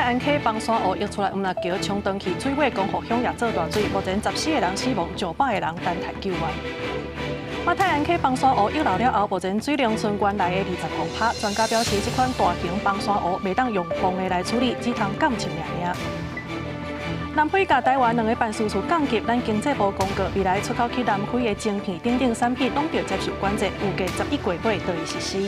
安溪崩山湖溢出来，那桥冲断去，水尾江湖乡也做大水，目前14个人死亡，900个人等待救援。马太安溪崩山湖溢漏了后，目前水量存关内的20公帕。专家表示，这款大型崩山湖未当用泵的来处理，只通感情尔。南非甲台湾两个办事处降级，咱经济部公告，未来出口去南非的晶片等产品，拢要接受管制，预计11月尾就会实施。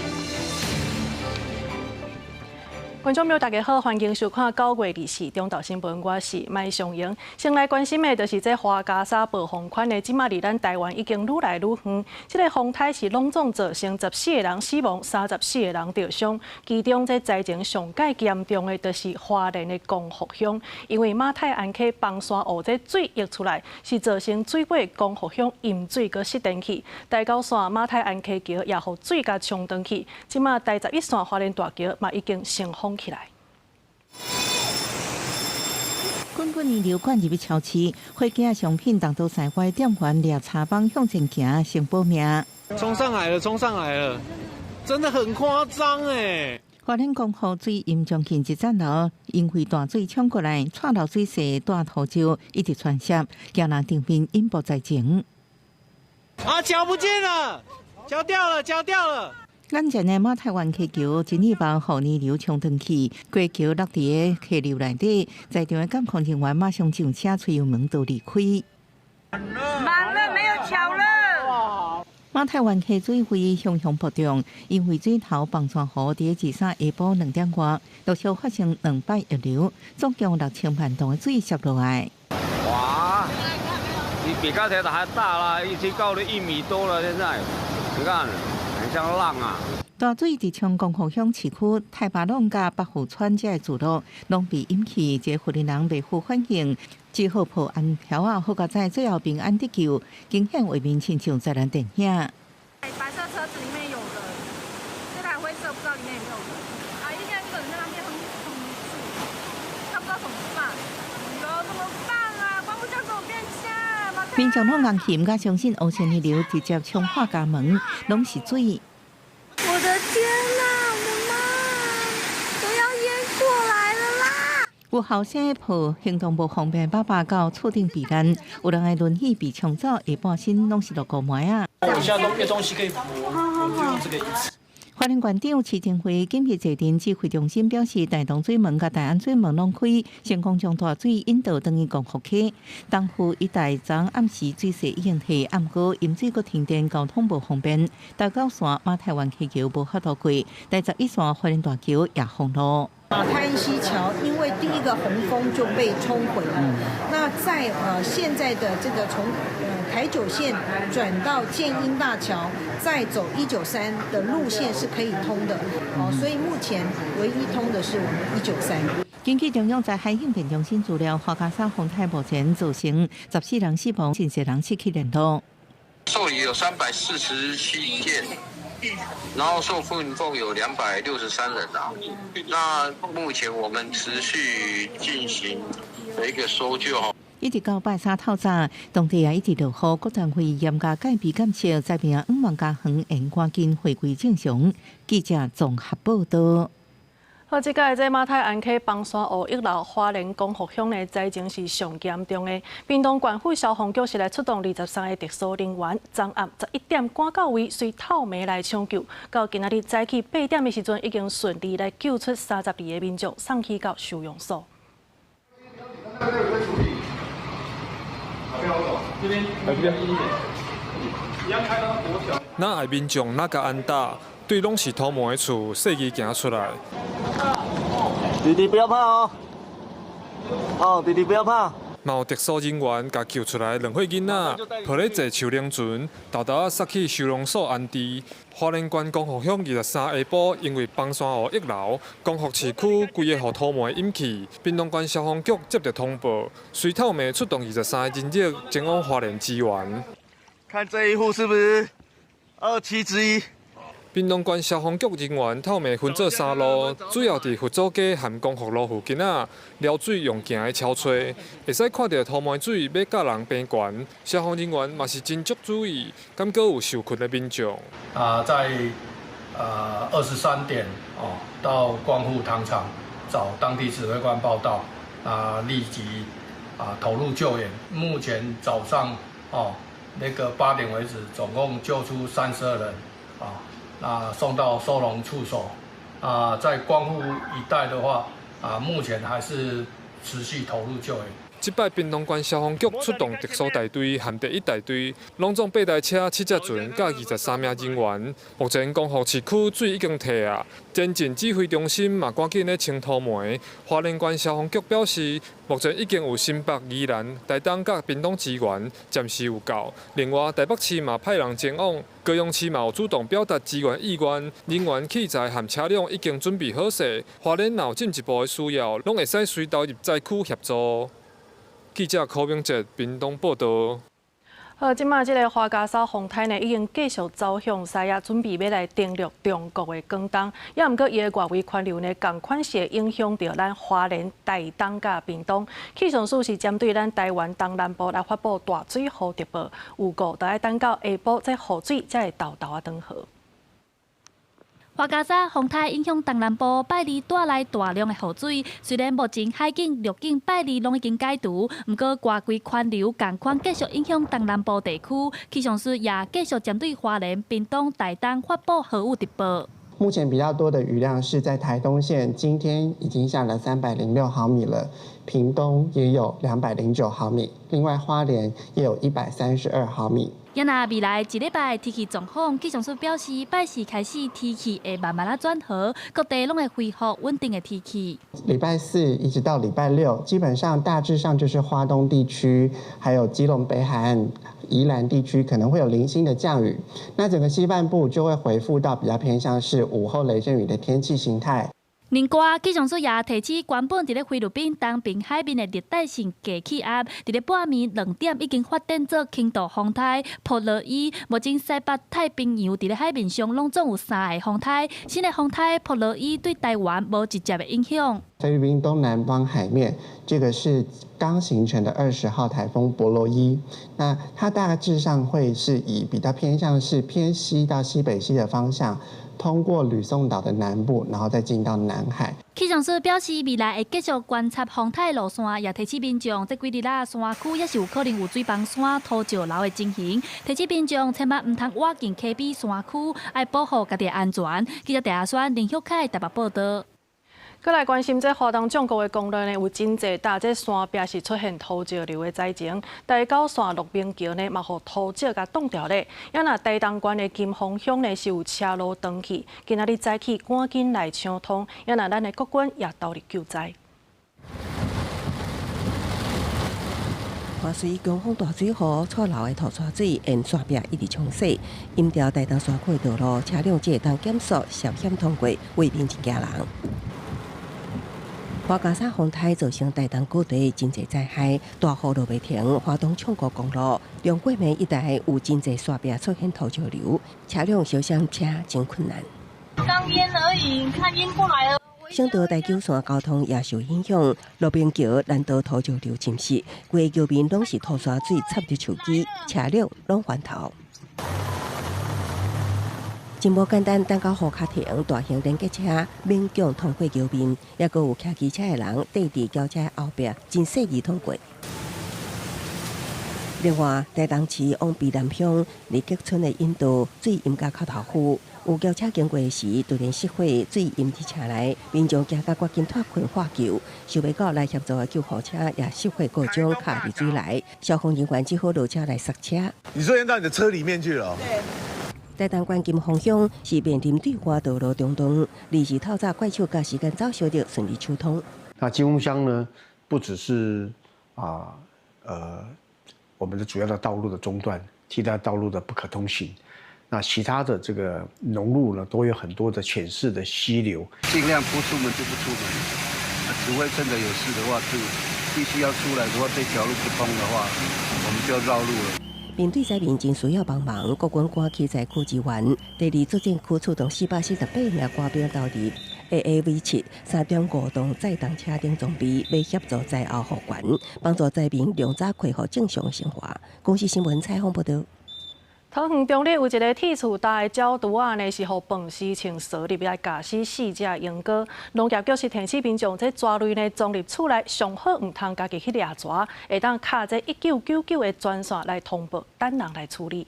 观众朋友，大家好，欢迎收看9月24中昼新闻，我是麦尚英。先来关心的就是这花加沙暴风圈的，即马离咱台湾已经愈来愈远。这个风台是拢总造成14个人死亡，34个人受伤。其中这灾情上介严重的，就是花莲的光复乡，因为马太安溪崩山湖这水溢出来，是造成水尾光复乡淹水搁失电去。大高线马太安溪桥也互水甲冲断去。即马第11线花莲大桥嘛已经升封起来。滚滚泥流灌入去超市，货架商品当都晒坏，店员抓茶帮向前行，先保命。冲上来了，冲上来了，真的很夸张哎！花莲光复水淹将近1层楼，因为大水冲过来，串流水势大土石一直传涉，惊人顶面淹没在前。啊，桥不见了，桥掉了，桥掉了。咱前的马太湾溪桥今日把河泥流冲断去，过桥落伫个溪流内底，在场的监控人员马上上车催油门都离开。满了，没有桥了。马太湾溪水位向暴涨，因为水头崩山湖伫23下晡2点外，陆续发生200溢流，总共6000万吨的水洒落来。哇，你比刚才的还大了，已经高了1米多了，现在，你看。很像浪啊！大水伫冲光复乡市区太巴弄甲北湖村这住路，拢被淹去，这湖人人未负反应，只好破安条啊，好佳在最后平安得救，惊险画面亲像灾难电影。白色车子里面有人，这台灰色不知道里面有没有人。啊，应该这个人在那边很他不知道怎么办。哟，怎么办啊？光复乡怎么变瞎？民众拢硬嫌甲相信乌线泥流直接冲破家门，拢是水。我的天哪，我的妈，都要淹过来了啦！有后生抱行动不方便爸爸到厝顶避难，有人的轮椅被冲走，下半身拢是落古霾啊。我现在都没东西可以扶，我就用这个椅子。花莲县长徐正辉今日坐镇指挥中心表示，大同水门甲大安水门拢开，成功将大水引导等于光复溪。东湖一带昨暗时水势已经退，暗过淹水阁停电，交通无方便。大高线马太湾溪桥无法度过，第11线花莲大桥也封路。马太安溪桥因为第一个洪峰就被冲毁了，那在现在的这个从台九线转到建英大桥，再走193的路线是可以通的，所以目前唯一通的是我们193。根据中央在海应变中心资料，花加沙风台目前造成14人死亡，10人失去联络。受理有347件。然后受封有263人啊，那目前我们持续进行的一个搜救。一直到拜三透早，当地也一直落雨，国政会严格戒备监测，灾民5万家园应赶紧回归正常。记者综合报道。好，即届这马太安溪崩山湖溢流花莲光复乡的灾情是上严重的。屏东县府消防局是来出动23个特殊人员，昨暗11点赶到位，随透明来抢救。到今仔日早起8点的时阵，已经顺利来救出32个民众，送去到收容所。这边，那爱民众那个安大。对，拢是土毛的厝，细机行出来。弟弟不要怕哦，弟弟不要怕。嘛有特殊人员甲救出来2岁囡仔，抱咧坐树冷船，豆豆塞去收容所安置。花莲县光复乡23下晡，因为崩山湖溢流，光复市区规个互土毛淹去。屏东县消防局接到通报，随透明出动23个人力前往花莲支援。看这一户是不是27之1？屏东县消防局人员透明分做3路，主要伫佛祖街和光复路附近撩水用行的超吹，会使看到土毛水要甲人平悬。消防人员嘛是真足注意，敢阁有受困的民众。在23点到光复糖厂找当地指挥官报到，立即投入救援。目前早上那个8点为止，总共救出32人，那送到收容处所。在光复一带的话，目前还是持续投入救援。这摆屏东县消防局出动特殊大队和第1大队，拢总8台车、7只船，甲23名人员。目前光复市区水已经退啊，前进指挥中心嘛赶紧咧清土门。花莲县消防局表示，目前已经有新北、宜兰、台东甲屏东支援，暂时有够。另外，台北市嘛派人前往，高雄市嘛有主动表达支援意愿，人员、器材和车辆已经准备好势。花莲若有进一步的需要，拢会使随投入灾区协助。记者柯明哲屏东报道。好，即马即个花甲山风台呢，已经继续走向西亚，准备要来登陆中国的广东。也毋过，伊的外围环流呢，共款是会影响到咱花莲、台东甲屏东。气象署是针对咱台湾东南部来发布大水豪特报，预告就要等到下晡，这雨水才会豆豆转好。花甲山风台影响东南部，拜二带来大量的雨水。虽然目前海警、陆警拜二拢已经解除，不过外围环流同款继续影响东南部地区。气象署也继续针对花莲、屏东、台东发布豪雨特报。目前比较多的雨量是在台东县，今天已经下了306毫米了，屏东也有209毫米，另外花莲也有132毫米。也若未来一礼拜天气状况，气象署表示，拜四开始天气会慢慢转好，各地拢会恢复稳定的天气。礼拜4一直到礼拜6，基本上大致上就是花东地区，还有基隆北海岸、宜兰地区可能会有零星的降雨，那整个西半部就会恢复到比较偏向是午后雷阵雨的天气形态。另外，气象署也提醒，原本伫咧菲律宾东边海面的热带性低气压，伫咧半暝2点已经发展做轻度风台普洛伊。目前西北太平洋伫咧海面上拢总有3个风台，新的风台普洛伊对台湾无直接的影响。菲律宾东南方海面，这个是刚形成的20号台风博洛伊，那它大致上会是以比较偏向是偏西到西北西的方向。通过吕宋岛的南部，然后再进到南海。气象署表示，未来会继续观察风台路线，也提醒民众，这几日山区也是有可能有水崩山、土石流的情形。提醒民众千万唔通挖进溪边山区，要保护家己的安全。记者陈轩、林秀凯台北报道。再来关心这华东中国的公路呢，有真侪搭这山壁是出现土石流的灾情。台九线鹿鸣桥呢，嘛互土石甲挡掉咧。也那台东县的金峰乡呢，是有车路断去，今仔日早起赶紧来抢通。也那咱的国军也到嚟救灾。华水强风大水后，错漏的土沙水沿山壁一直冲洗，引掉台东山区道路，车辆只会当减速涉险通过，为民一家人。花甲山风台造成台东各地真侪灾害，大雨落袂停。华东冲国公路龙桂梅一带有真侪山壁出现土石流，车辆小心车真困难。刚淹而已，看淹不来了。省道台九线交通也受影响，鹿鸣桥难道土石流浸湿，规个桥面拢是土沙水插入手机，车辆拢翻头。真无简单，等到雨卡停，大型连接车勉强通过桥面，也阁有骑机车的人缀伫轿车后壁，真细易通过。另外，台东市往避南乡立吉村的引道水淹到脚头区，有轿车经过时突然熄火，水淹至车内，民众惊甲赶紧脱困化救，想袂到来协助的救护车也熄火故障卡入水内，消防人员只好落车来刹车。你说淹到你的车里面去了？对。台东县金峰乡是面临对外道路中断，临时透早怪手甲时间早小的顺利疏通。那金峰乡呢，不只是我们的主要的道路的中断，替代道路的不可通行。那其他的这个农路呢，都有很多的浅势的溪流，尽量不出门就不出门，除非真的有事的话，就必须要出来的话，这条路不通的话，我们就要绕路了。面对灾民真需要帮忙，国军赶去灾区支援。第二作战区出动448名官兵到伫 AAV7 3.5吨载重车顶装备，要协助灾后复原，帮助灾民尽早恢复正常的生活。公视新闻采访报道。桃园中立有一个铁厝大的鸟厨仔呢，是互饭市场扫入来夹死4只莺歌。农业局是提醒民众，这蛇类呢装入厝内，上好唔通家己去掠蛇，会当卡这1999的专线来通报，等人来处理。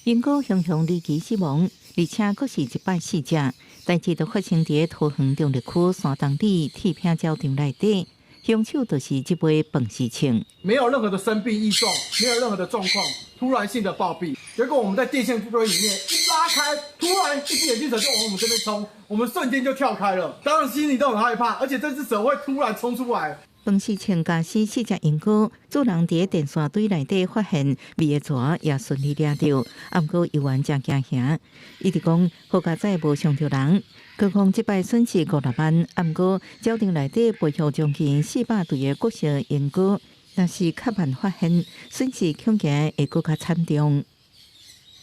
莺歌熊熊离奇死亡，而且阁是104只。代志都发生伫桃园中立区山东里铁片鸟场内底。凶手就是这位饭市场，没有任何的生病异状，没有任何的状况，突然性的暴毙。结果我们在电线杆里面一拉开，突然一只眼镜蛇就往我们这边冲，我们瞬间就跳开了，当然心里都很害怕，而且这只蛇会突然冲出来。饭市场夹死4只莺歌，主人伫电线堆内底发现未的蛇，也顺利掠到，不过游玩真惊吓。伊直讲好佳在无伤着人。何况这摆损失5-6万，不过鸟场内底背后将近400对的国色莺歌，若是较慢发现，损失恐惊会更加惨重。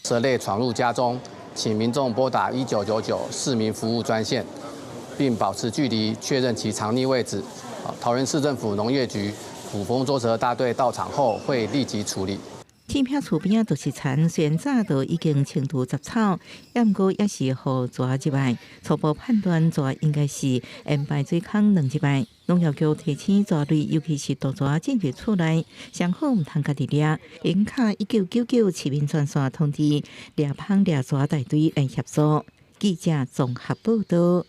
蛇类闯入家中，请民众拨打1999市民服务专线，并保持距离，确认其藏匿位置。桃园市政府农业局捕风捉蛇大队到场后，会立即处理。铁片厝边都是田，虽然早都已经清除杂草，不过也是互蛇入来。初步判断蛇应该是沿排水坑两入来。农业局提醒蛇类，尤其是大蛇进入厝内，上好唔通家己掠，应卡1999市民专线通知掠芳掠蛇大队来协助。记者综合报道。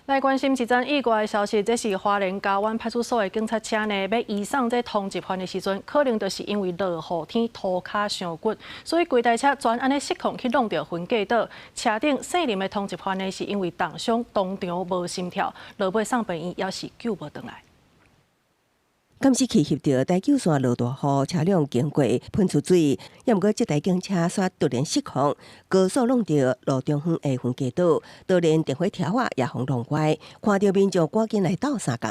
来关心一阵意外的消息，这是花莲嘉湾派出所的警察车呢，要移送这通缉犯的时阵，可能就是因为落雨天涂骹伤骨，所以规台车全安尼失控去弄到分隔岛。车顶姓林的通缉犯呢，是因为重伤当场无心跳，落尾送病院也是救无回来。监视器翕到台九线落大雨，车辆经过喷出水，也毋过这台警车煞突然失控，高速弄到路中央的分隔岛，导连电火条啊也互弄歪，看到民众赶紧来倒三共。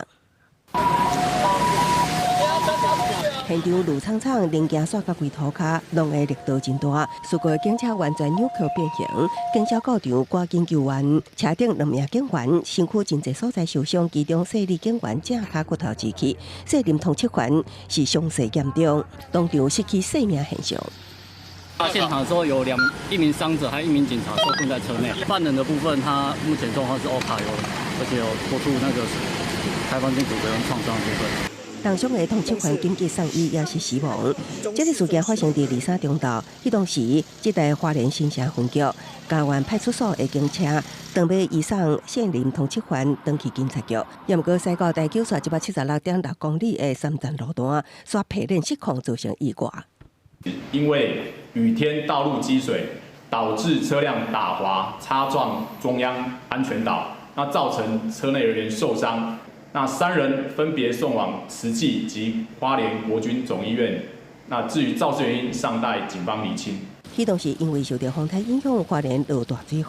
现场路苍苍，零件刷甲规涂骹，弄的力度真大，事故警车完全扭曲变形，警消告场赶紧救援。车顶2名警员身躯真侪所在受伤，其中细粒警员正骹骨头支去，细林通缉犯是伤势严重，当场失去性命现象。现场的时候有一名伤者，还有1名警察受困在车内。犯人的部分，他目前状况是 OK 而且有脱出那个开放性骨折跟创伤的部分。重伤的通缉犯紧急送医，也是死亡。这个事件发生在23中昼，迄当时，这台花莲新城分局嘉湾派出所的警车，当要移送县林通缉犯登去警察局，也毋过驶到台九线176.6公里的3站路段，煞疲练失控，造成意外。因为雨天道路积水，导致车辆打滑擦撞中央安全岛，那造成车内人员受伤。那3人分别送往慈济及花莲国军总医院。那至于肇事原因，尚待警方厘清。迄当时因为受到风台影响，花莲落大水雨，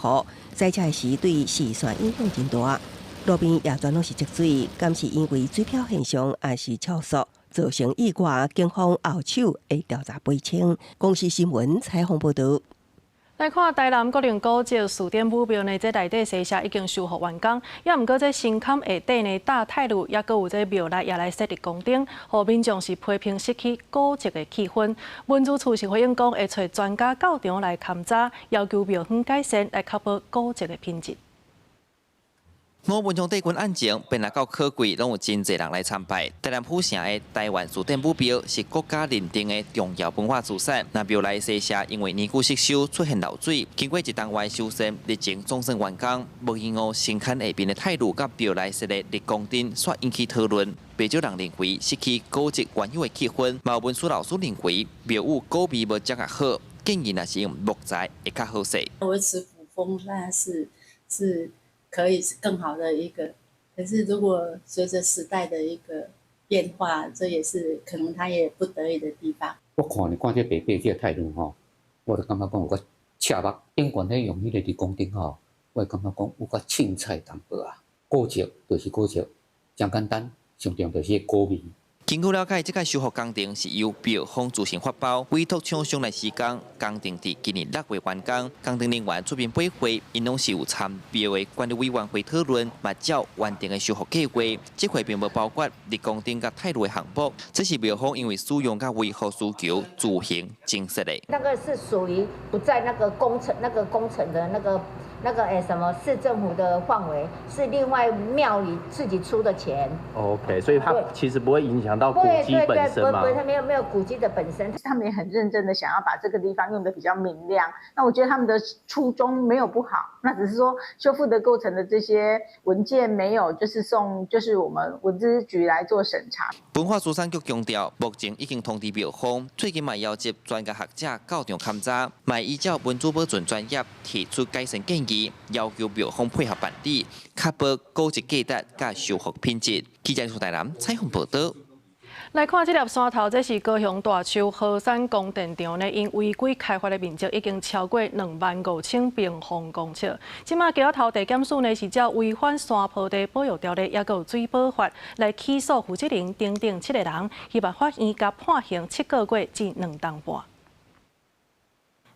驶车时对视线影响真大，路边也全拢是积水，敢是因为水漂现象，还是超速造成意外？警方后手会调查赔清。公视新闻采访报道。来看台南国定古迹四点武庙呢，这内底西社已经修复完工，也毋过这新坎下底呢大泰路，也阁有这庙内也来设立宫顶，互民众是批评失去古迹的气氛。文资处是回应讲，会找专家到场来勘查，要求庙方改善，来确保古迹的品质。我文昌帝君案情，本来到考柜，拢有真侪人来参拜。台南府城的台湾四殿武庙是国家认定的重要文化资产。那庙内西社因为年久失修，出现漏水，经过1冬外修缮，历经总算完工。无幸新坎下边的泰路甲庙内设立立功殿，煞引起讨论。不少人认为失去古迹原有的气氛。嘛，文书老师认为庙宇古味无遮个好，建议若是用木材会较好势。维持古风，当然是可以是更好的一个，可是如果随着时代的一个变化，这也是可能他也不得已的地方。我看这北北这态度吼，我就感觉讲有个恰目，顶悬咧用迄个立功顶吼，我感觉讲有个凊彩淡薄啊。古迹就是古迹，真简单，上重就是古味。经过了解，这个修复工程是由标方自行发包，委托厂商来施工。工程伫今年6月完工，工程人员出面配会，因拢是有参标的管理委员会讨论，嘛照完定的修复计划。这块并无包括立工顶甲泰路的项目，这是标方因为使用甲维护需求自行证实的。那个是属于不在那个工程的那个什么市政府的范围，是另外庙里自己出的钱。OK， 所以它其实不会影响到古迹本身吗？不会，它没有古迹的本身。他们也很认真的想要把这个地方用的比较明亮。那我觉得他们的初衷没有不好，那只是说修复的过程的这些文件没有就是我们文资局来做审查。文化资产局强调，目前已经通知庙方，最近嘛邀集专家学者到场勘查，嘛依照文资保存专业提出改善建议。要求庙方配合办理，确保高质价值甲修复品质。记者苏台南采访报道。来看这粒山头，这是高雄大树河山宫殿场呢，因违规开发的面积已经超过25000平方公尺。即马桥头地检署呢是照违反山坡地保育条例，也有水保法来起诉负责人等7个人，希望法院甲判刑7个月至2年半。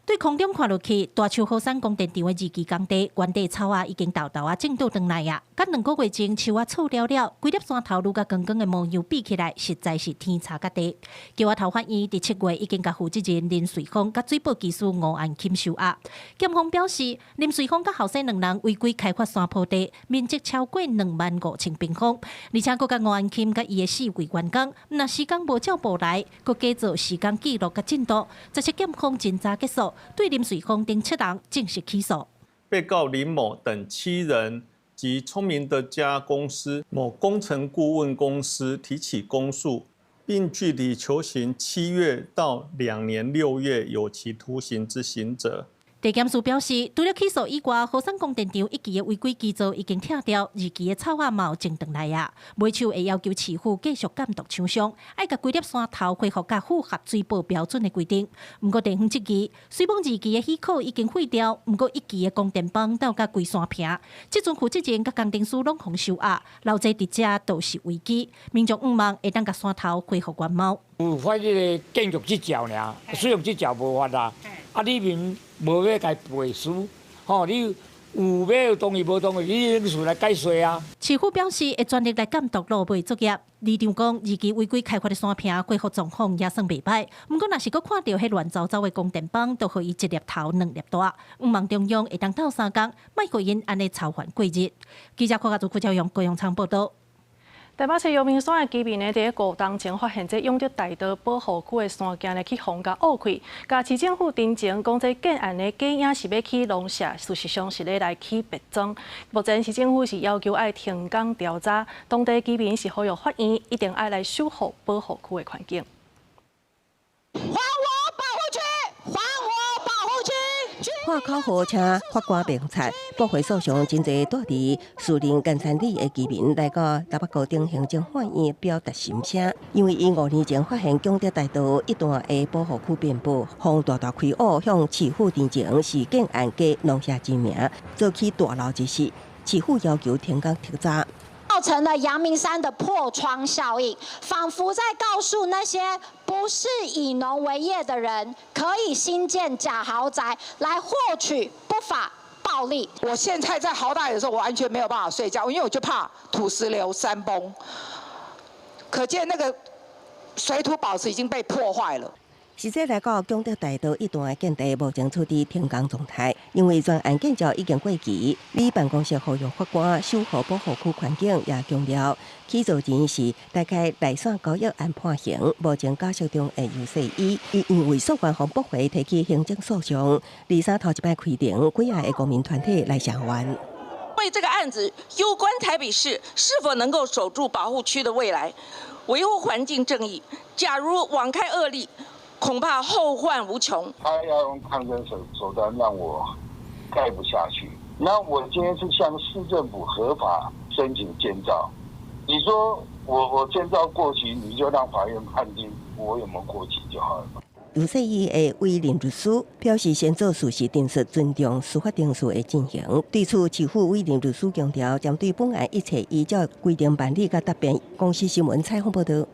对空中看落去，大树河山宫殿场的2期工地，原地草啊已经豆豆啊种倒转来啊。甲2个月前树啊草了了，规粒山头愈甲光光的模样比起来，实在是天差甲地。桥仔头法院伫7月已经甲负责人林瑞芳甲水保技师吴安钦收押。检方表示，林瑞芳甲后生2人违规开发山坡地，面积超过25000平方，而且佫甲吴安钦甲伊的4位员工，若时间无照步来，佫假造时间记录甲进度，17检方真早结束。对林瑞芳等7人正式起诉。被告林某等7人及聪明的家公司某工程顾问公司提起公诉，并具体求刑7月到2年6月有期徒刑之刑责。地检署表示，除了起诉以外，河山宫殿场1期的违规建造已经拆掉，2期的草啊嘛有种转来啊。买手会要求市府继续监督厂商，爱甲规粒山头恢复甲符合水保标准的规定。不过地方1期虽然2期的许可已经废掉，不过1期的供电棒到甲规山坪，即阵负责人甲工程师拢互收押，留在伫遮都是违纪。民众希望会当甲山头恢复原貌。有法律的建筑执照尔，使用执照无法啦。啊，你民无要家背书，吼，你有要同意无同意，你领事来解说啊。市府表示会全力来监督路卖作业。李长讲，2期违规开发的山坪恢复状况也算袂歹，不过若是佫看到迄乱糟糟的供电棒，都互伊1粒头2粒大。希望中央会当斗3工，莫互因安尼操烦过日。记者柯家族副朝阳高雄仓报道。台北市阳明山的居民呢，伫5冬前发现这用着大刀保护区的山径呢，去封甲挖开。甲市政府တင်前讲，这建案的假影是要起农舍，事实上是咧来起别庄。目前市政府是要求爱停工调查，当地居民是呼吁法院一定爱来守护保护区的环境。还我保护区！还我保护区！破口号请法官辩察，驳回诉讼真侪住伫树林干山里的居民来到台北高等行政法院表达心声，因为伊5年前发现强敌大道一段的保护区遍布，风大大开挖，向市府တင်前是建案假农舍之名，做起大闹之事，市府要求停工调查。造成了阳明山的破窗效应，仿佛在告诉那些不是以农为业的人，可以新建假豪宅来获取不法暴利。我现在在豪大的时候，我完全没有办法睡觉，因为我就怕土石流、山崩。可见那个水土保持已经被破坏了。实际来讲，强敌大道一段的建地目前处伫停工状态，因为全案件照已经过期。李办公室呼吁法官守护保护区环境，也强调起诉前是大概内线交易案判刑，目前假释中的游说伊因为诉愿方驳回提起行政诉讼，23头一摆开庭，几个公民团体来响冤。为这个案子攸关台北市是否能够守住保护区的未来，维护环境正义。假如网开恶例，恐怕后患无穷。他要用抗争手段让我盖不下去。那我今天是向市政府合法申请建造，你说我建造过期，你就让法院判定我有没有过期就好了嘛。游说伊的委任律师表示，先做事实定实，尊重司法程序的进行。对此，市府委任律师强调，将对本案一切依照规定办理，甲答辩。公司新闻采访报道。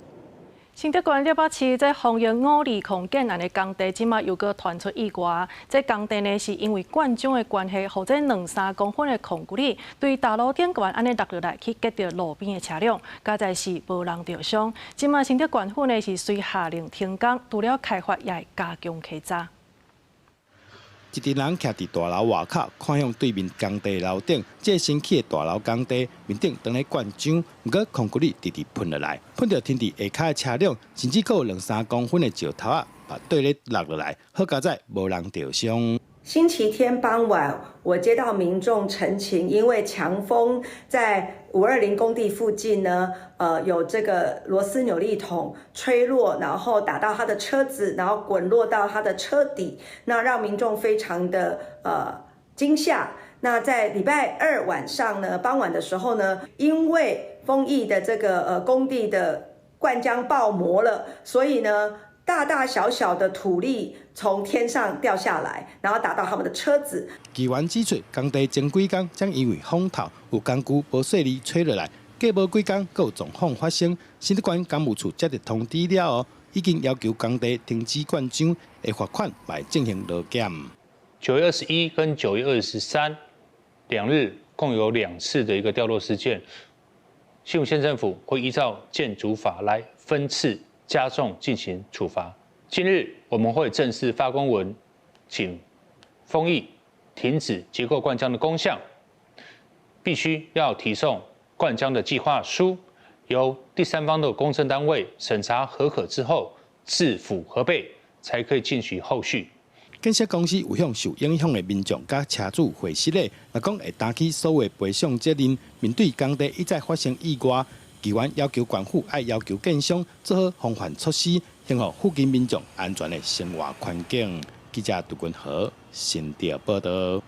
新竹县六百市在防疫520控建案的工地，即马又搁传出意外。这工地呢是因为灌浆的关系，或者2-3公分的控骨力对大路顶悬安尼落落来，去击到路边的车辆，加在是无人受伤。即马新竹县府呢是随下令停工，除了开发也会加强稽查。一群人徛伫大楼外口，看向对面工地楼顶。这新起的大楼工地面顶当咧灌浆，不过空骨力直直喷落来，喷到天地下骹的车辆，甚至有2-3公分的石头啊，把对咧落落来，好佳在无人受伤。星期天傍晚，我接到民众陈情，因为强风在520工地附近呢，有这个螺丝扭力筒吹落，然后打到他的车子，然后滚落到他的车底，那让民众非常的惊吓。那在礼拜2晚上呢，傍晚的时候呢，因为丰益的这个工地的灌浆爆磨了，所以呢，大大小小的土粒从天上掉下来，然后打到他们的车子。机关指出，工地前几天将因为风头有工具无细力吹落来，过无几天，佫有状况发生。新竹县工务处接到通知了已经要求工地停止灌浆，会罚款，也进行劳检。9月21跟9月232日共有2次的一个掉落事件，新竹县政府会依照建筑法来分次加重进行处罚。近日我们会正式发公文，请丰益停止结构灌浆的工项，必须要提送灌浆的计划书，由第三方的公证单位审查核可之后，自符核备，才可以进行后续。建设公司有向受影响的民众甲车主回息咧，若讲会担起所有赔偿责任。面对工地一再发生意外，机关要求县府要求建商做好防范措施，幸好附近民众安全的生活环境。记者杜君和新竹报道。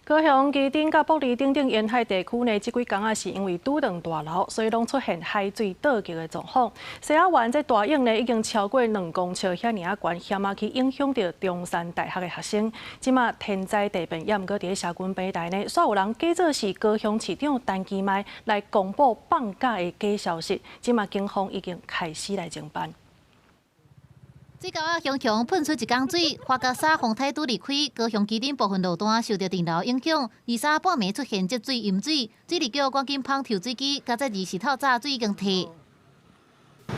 高雄基顶甲埔里等沿海地区呢，即几天啊是因为拄断大楼，所以拢出现海水倒激的状况。西雅湾这大涌呢已经超过2公尺遐尔啊悬，险啊去影响到中山大学的学生。即马天灾地变，也毋过伫咧社群平台呢，煞有人假做是高雄市长陈其迈来公布放假的假消息。即马警方已经开始来侦办。水沟啊，熊熊喷出一缸水，花甲沙风台拄离开，高雄基顶部分路段受到电流影响，23半暝出现积水淹水，水利局赶紧放抽水机，加在24透早水已经退。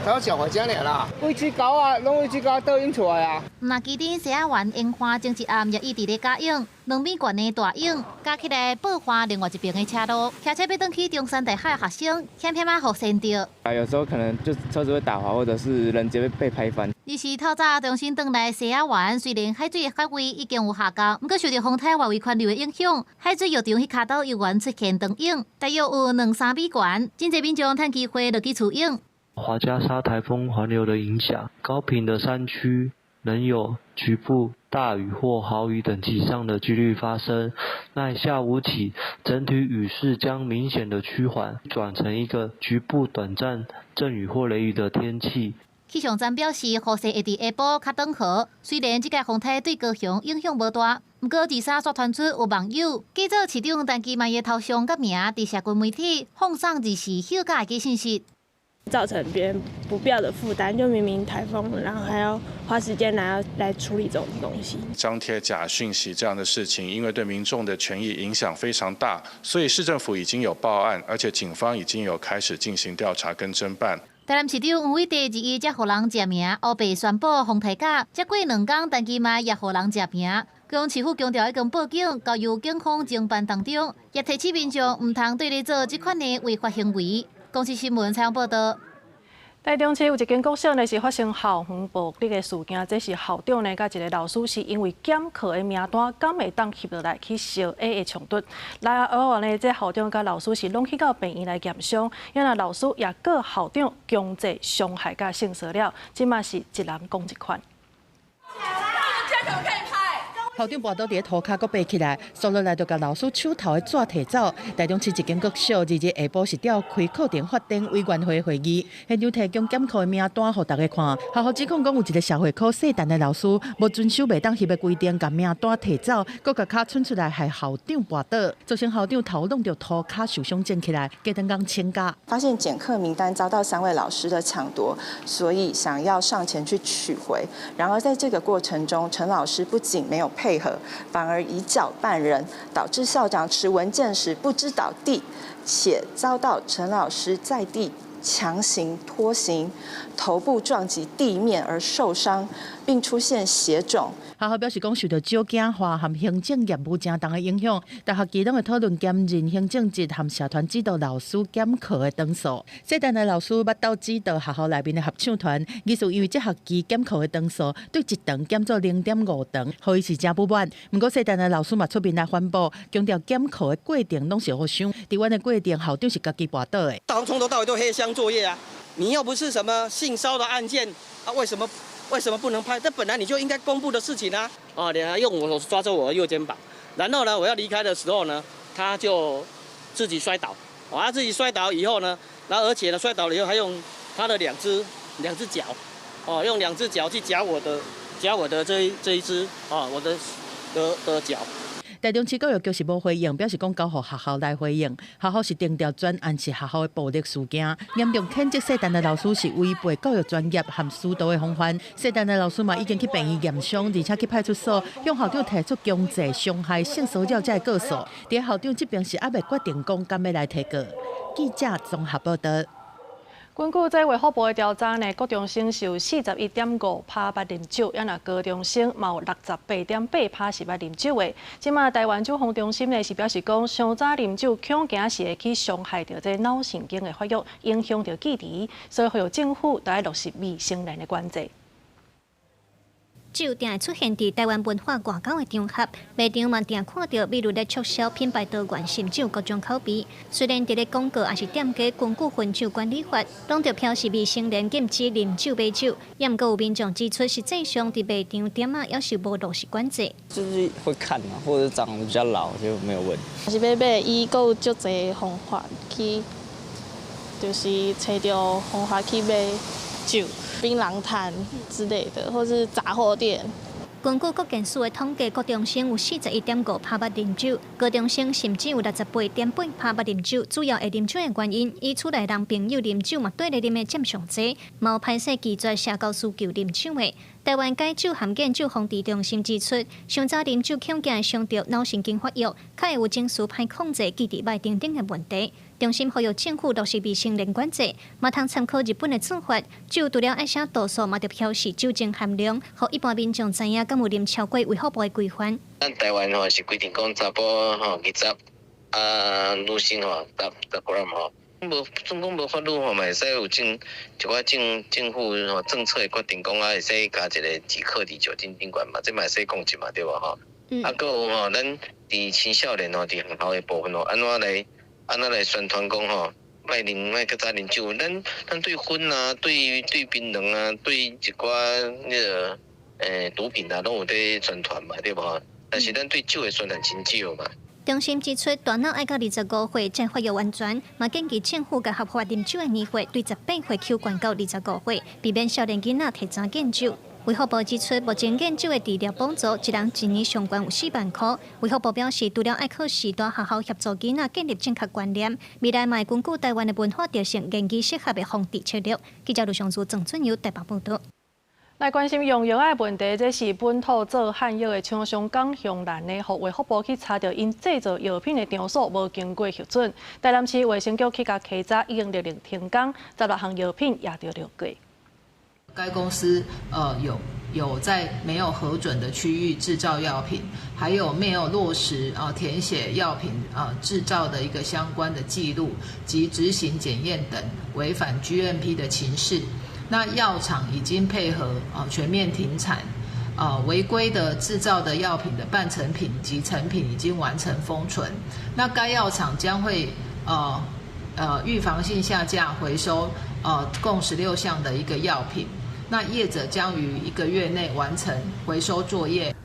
才有小火江尔啦，位置高啊，拢位置高倒涌出来啊。那基顶西雅湾樱花前一暗也一直咧加涌，2米悬的大涌加起来爆花另外一边的车路，骑车要登去中山大学的学生，偏偏啊互先到。有时候可能就车子会打滑，或者是人直接被拍翻。24透早重新登来西雅湾，虽然海水的海位已经有下降，不过受到风台外围环流的影响，海水浴场迄卡岛游园出现长涌，大约有2-3米悬，真侪民众趁机会落去处泳。华嘉沙台风环流的影响，高屏的山区仍有局部大雨或豪雨等级上的几率发生。那下午起，整体雨势将明显的趋缓，转成一个局部短暂阵雨或雷雨的天气。气象站表示，雨势会伫下晡较暖和。虽然这个风台对高雄影响无大，不过23所传出有网友假造市长陈其迈的头像甲名，伫社群媒体放送24休假的信息。造成别人不必要的负担，就明明台风了，然后还要花时间来处理这种东西。张贴假讯息这样的事情，因为对民众的权益影响非常大，所以市政府已经有报案，而且警方已经有开始进行调查跟侦办。台南市长黄伟哲日才互人食名，乌白宣布风台假，才过2天，陈其迈也互人食名。高雄市府强调已经报警，交由警方侦办当中，也提醒民众唔通对咧做这款的违法行为。公视新闻采访报道。台中市有一间国小呢是发生校园暴力的事件，这是校长呢甲一个老师是因为减课的名单敢会当翕落来去小 A 的冲突，来后呢，这校长甲老师是拢去到病院来验伤，因为老师也告校长强制伤害甲性骚扰，即嘛是一人讲一款。校长跋倒伫涂骹，阁爬起来，倏落来就甲老师手头的纸摕走。台中市一间国小日下晡是召开课程发展委员会会议，现场提供检考的名单，互大家看。学校指控讲有一个社会科细陈的老师，无遵守袂当翕的规定，甲名单摕走，阁甲骹伸出来，害校长跋倒，造成校长头弄着涂骹受伤，站起来，加登讲请假。发现检课名单遭到3位老师的抢夺，所以想要上前去取回。然而在这个过程中，陈老师不仅没有配合，反而以脚绊人，导致校长持文件时不知倒地，且遭到陈老师在地强行拖行，头部撞击地面而受伤，并出现血肿。学校表示讲，受到少子化和行政业务正重的影响，大学期中会讨论兼任行政职和社团指导老师减课的长数。细陈的老师捌到指导学校内面的合唱团，艺术因为这学期减课的长数对一堂减做0.5堂，可以是真不满。不过细陈的老师嘛出面来反驳，强调减课的过程拢是互相，伫阮的过程校长是家己跋倒的。从头到尾都黑箱作业啊！你又不是什么性骚的案件啊，为什么不能拍？这本来你就应该公布的事情啊！哦，你还用我手抓住我的右肩膀，然后呢，我要离开的时候呢，他就自己摔倒。哦，他自己摔倒以后呢，然后而且呢，摔倒了以后还用他的两只脚，哦，用2只脚去夹我的这一只哦，我的脚。台中市教育局是无回应，表示讲交予学校来回应。学校是定调专案是学校的暴力事件，严重谴责细陈的老师是违背教育专业和师道的风范。细陈的老师嘛已经去病院验伤，而且去派出所向校长提出强制伤害、性骚扰这个告诉。伫校长这边是还未决定讲敢要来提告。记者综合报道。根据这卫福部的调查呢，国中生是有41.5%捌啉酒，也那高中生嘛有68.8%是捌啉酒的。即马台湾酒防中心呢是表示讲，上早啉酒恐惊是会去伤害到这脑神经的发育，影响到记忆，所以呼吁政府都要落实未成年的管制。酒定会出现伫台湾文化外交的场合，卖场嘛定看到比如咧促销品牌多元新酒各种口味。虽然伫咧广告也是店家根据分酒管理法，拢着标示未成年禁止啉酒卖酒，也毋过有民众指出，实际上伫卖场店啊也是无落实管制。就是会看嘛，或者长得比较老就没有问。是要买，伊阁有足侪方法去，就是找着方法去买酒。槟榔摊之类的，或是杂货店。根据国健署的统计，高中生有41.5%捌啉酒，高中生甚至有68.8%捌啉酒。主要会啉酒的原因，以厝内人朋友啉酒嘛对咧啉的占上侪，嘛有歹势拒绝社交需求啉酒的。台湾解酒含检酒防治中心指出，上早啉酒恐惊会伤到脑神经发育，较会有情绪歹控制、记忆歹等等的问题。中心呼吁政府落实未成年管制，嘛通参考日本的做法，酒除了爱写度数，嘛得标示酒精含量，互一般民众知影敢有啉超过卫福部的规范。咱台湾吼是规定讲查甫吼20，女性吼10 gram 吼。总共无法律吼，嘛会使有一寡政府吼政策的决定，讲会使加一个几克的酒精顶管嘛，这嘛会使讲一嘛，对无吼？啊，搁有吼，咱伫青少年吼，伫学校的部分吼，安怎来宣传讲吼，卖较早啉酒，咱对薰啊，对槟榔啊，对一寡毒品啊，拢有在宣传嘛，对无？但是咱对酒的宣传真少嘛。中心指出，大脑爱到25岁才发育完全，嘛建议政府甲合法啉酒的年岁对18岁抽悬到25岁，避免少年囡仔提早戒酒。卫福部指出，目前戒酒的治疗补助一人一年上悬有4万块。卫福部表示，除了爱考试大学校协助囡仔建立正确观念，未来嘛会根据台湾的文化特性，研究适合的防治策略。记者卢尚珠、郑春友台北报道。来关心用药的问题，这是本土做汉药的厂商港向南的，互卫福部去查到因制造药品的场所无经过核准。台南市卫生局去甲稽查，已经勒令停工，16项药品也着了过。该公司有在没有核准的区域制造药品，还有没有落实填写药品制造的一个相关的记录及执行检验等违反 GMP 的情事。那药厂已经配合全面停产，违规的制造的药品的半成品及成品已经完成封存。那该药厂将会预防性下架回收共16项的一个药品。那业者将于1个月内完成回收作业。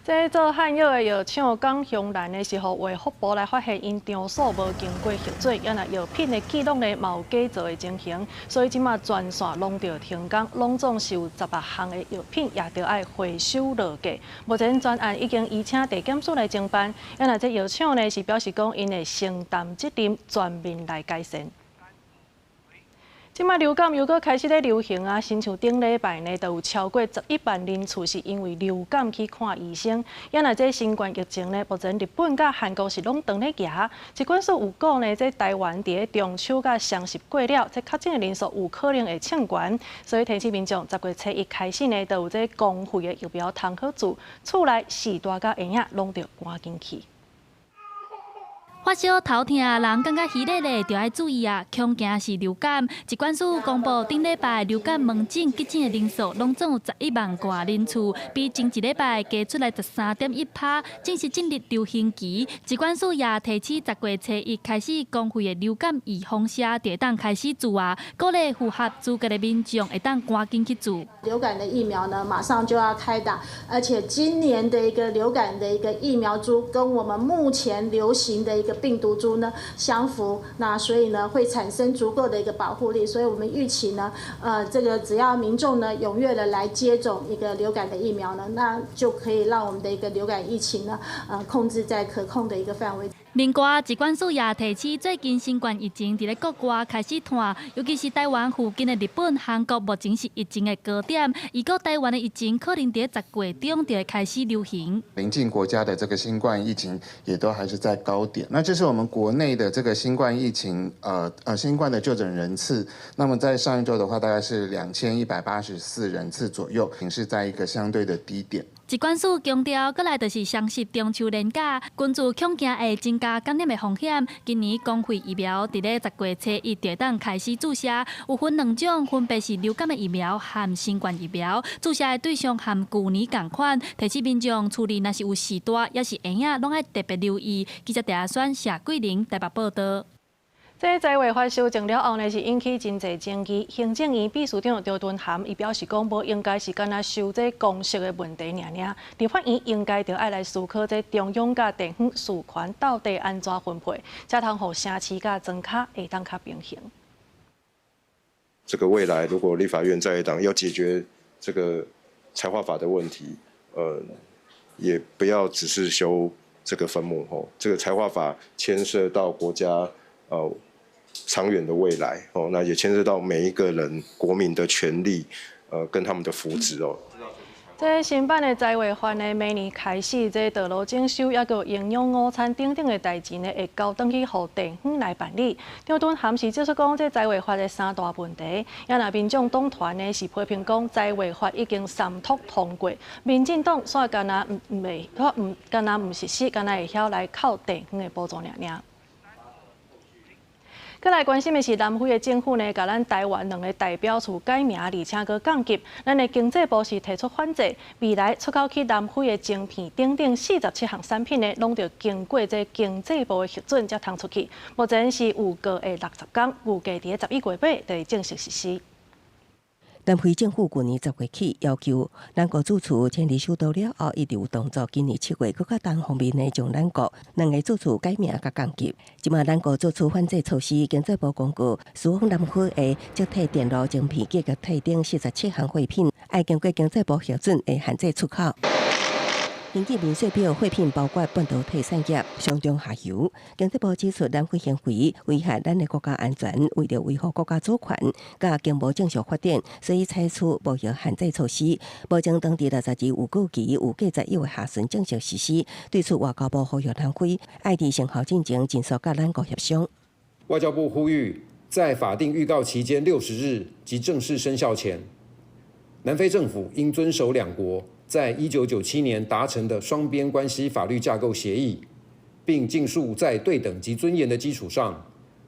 这做汉药的药厂港雄兰的是，互卫福部来发现因场所无经过核准，也那药品的记录呢嘛有假造的情形，所以即马全线拢着停工，拢总是有18项的药品也着爱回收落架。目前专案已经移请地检署来侦办，也那这药厂呢是表示讲因会承担责任，全面来改善。即马流感又搁开始咧流行啊，亲像顶礼拜呢，就有超过11万人次是因为流感去看医生。也那这新冠疫情呢，目前日本甲韩国是拢当咧行。疾管署有讲呢，这台湾伫咧中秋甲双十过了，这确诊的人数有可能会抢悬，所以提醒民众10月初1开始呢，就有这公费的疫苗通好做，厝内四大甲婴仔拢着赶紧去。发烧头痛，人感觉虚累累，就要注意啊！恐惊是流感。疾管署公布顶礼拜流感门诊急诊的人数，拢总有11万多人次，比前一礼拜加出来13.1%，正是进入流行期。疾管署也提起10月初1开始公费的流感预防车，就当开始做啊！鼓励符合资格的民众会当赶紧去做。流感的疫苗呢，马上就要开打，而且今年的一个流感的一个疫苗株，跟我们目前流行的一个病毒株呢相符，那所以呢会产生足够的一个保护力，所以我们预期呢，这个只要民众呢踊跃的来接种一个流感的疫苗呢，那就可以让我们的一个流感疫情呢，控制在可控的一个范围。另外，疾管署也提起，最近新冠疫情伫咧国外开始传，尤其是台湾附近的日本、韩国，目前是疫情的高点。如果台湾的疫情可能伫10月中就会开始流行。邻近国家的这个新冠疫情也都还是在高点。那这是我们国内的这个新冠疫情，新冠的就诊人次。那么在上一周的话，大概是2184人次左右，是在一个相对的低点。疾管署强调，过来就是双十中秋连假，根据恐惊会增加感染的风险。今年公费疫苗伫咧10月初1就当开始注射，有分2种，分别是流感的疫苗和新冠疫苗。注射的对象和去年同款，提醒民众处理若是有事大，也是婴仔，拢爱特别留意。记者陈选谢桂玲台北报道。这在位法修正了后呢，是引起真侪争议。行政院秘书长赵敦涵伊表示讲，无应该是干那修这公式的问题尔。立法院应该着爱来思考这中央甲地方事权到底安怎分配，才通互城市甲庄脚会当较平衡。这个未来如果立法院在野党要解决这个财划法的问题，也不要只是修这个分目吼，这个财划法牵涉到国家长远的未来哦，那也牵涉到每一个人国民的权利，跟他们的福祉哦。这新版的财划法呢，明年开始，这道路征收也个营养午餐等等的代志呢，会交转去互地方来办理。张敦涵是指出讲，这财划法的3大问题，也那民众党团呢是批评讲，财划法已经三读通过，民进党煞干那干那唔实施，干那会晓来靠地方的补助尔。再来关心的是，南非的政府呢，甲咱台湾2个代表处改名，而且佫降级。咱的经济部是提出反制，未来出口去南非的晶片等等47项产品呢，拢着经过这经济部的核准才通出去。目前是有过的60天，预计伫11月8就会正式实施。南非政府去年10月起要求咱国主厨迁离首都了后，一直有动作。今年7月，佮较单方面的将咱国2个主厨改名佮降级。即马咱国做出反制措施，经济部公告，输往南非的积体电路晶片价格体等47项货品，爱经过经济部核准会限制出口。经济免税表货品包括半导体产业、上中下游。经济部指出，南非行为危害咱的国家安全，为了维护国家主权、甲经贸正常发展，所以采取贸易限制措施。保证当地60日有效期有计11月下旬正式实施。对此，外交部呼吁南非爱伫生效进程尽速甲咱国协商。外交部呼吁，在法定预告期间60日及正式生效前，南非政府应遵守两国在1997年达成的双边关系法律架构协议，并尽速在对等及尊严的基础上，